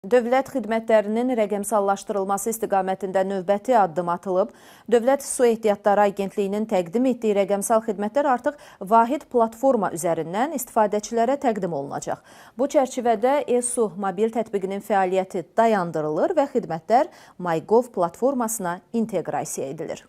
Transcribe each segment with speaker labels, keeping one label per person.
Speaker 1: Dövlət xidmətlərinin rəqəmsallaşdırılması istiqamətində növbəti addım atılıb. Dövlət Su Ehtiyatları Agentliyinin təqdim etdiyi rəqəmsal xidmətlər artıq vahid platforma üzərindən istifadəçilərə təqdim olunacaq. Bu çərçivədə e-Su mobil tətbiqinin fəaliyyəti dayandırılır və xidmətlər MyGov platformasına inteqrasiya edilir.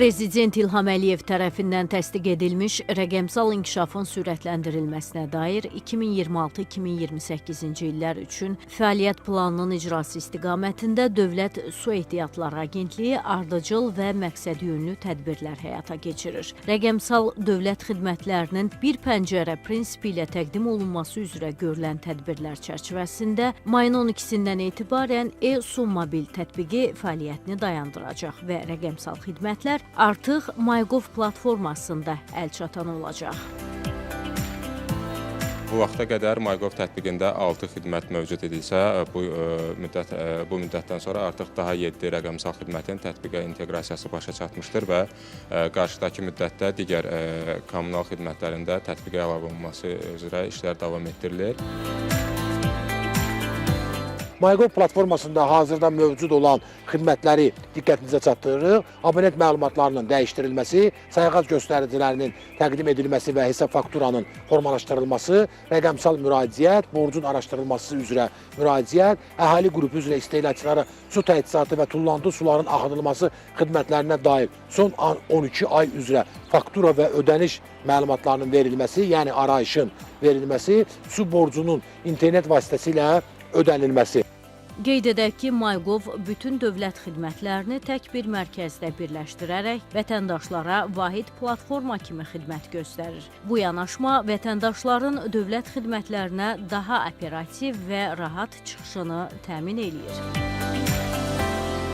Speaker 2: Prezident İlham Əliyev tərəfindən təsdiq edilmiş rəqəmsal inkişafın sürətləndirilməsinə dair 2026-2028-ci illər üçün fəaliyyət planının icrası istiqamətində Dövlət Su Ehtiyatları Agentliyi ardıcıl və məqsədyönlü tədbirlər həyata keçirir. Rəqəmsal dövlət xidmətlərinin bir pəncərə prinsipi ilə təqdim olunması üzrə görülən tədbirlər çərçivəsində mayın 12-dən etibarən e-Su mobil tətbiqi fəaliyyətini dayandıracaq və rəqəmsal xidmətlər artıq MyGov platformasında əlçatan olacaq.
Speaker 3: Bu vaxta qədər MyGov tətbiqində 6 xidmət mövcud idisə, bu müddətdən sonra artıq daha 7 rəqəmsal xidmətin tətbiqə inteqrasiyası başa çatmışdır və qarşıdakı müddətdə digər kommunal xidmətlərində tətbiqə əlavə olunması üzrə işlər davam etdirilir.
Speaker 4: MyGov platformasında hazırda mövcud olan xidmətləri diqqətinizə çatdırırıq. Abonent məlumatlarının dəyişdirilməsi, sayğac göstəricilərinin təqdim edilməsi və hesab fakturanın formalaşdırılması, rəqəmsal müraciət, borcun araşdırılması üzrə müraciət, əhali qrupu üzrə istehlakçılara su təchizatı və tullantı suların axıdılması xidmətlərinə dair son 12 ay üzrə faktura və ödəniş məlumatlarının verilməsi, yəni arayışın verilməsi, su borcunun internet vasitəsilə ödənilməsi.
Speaker 2: Qeyd edək ki, MyGov bütün dövlət xidmətlərini tək bir mərkəzdə birləşdirərək vətəndaşlara vahid platforma kimi xidmət göstərir. Bu yanaşma vətəndaşların dövlət xidmətlərinə daha operativ və rahat çıxışını təmin eləyir.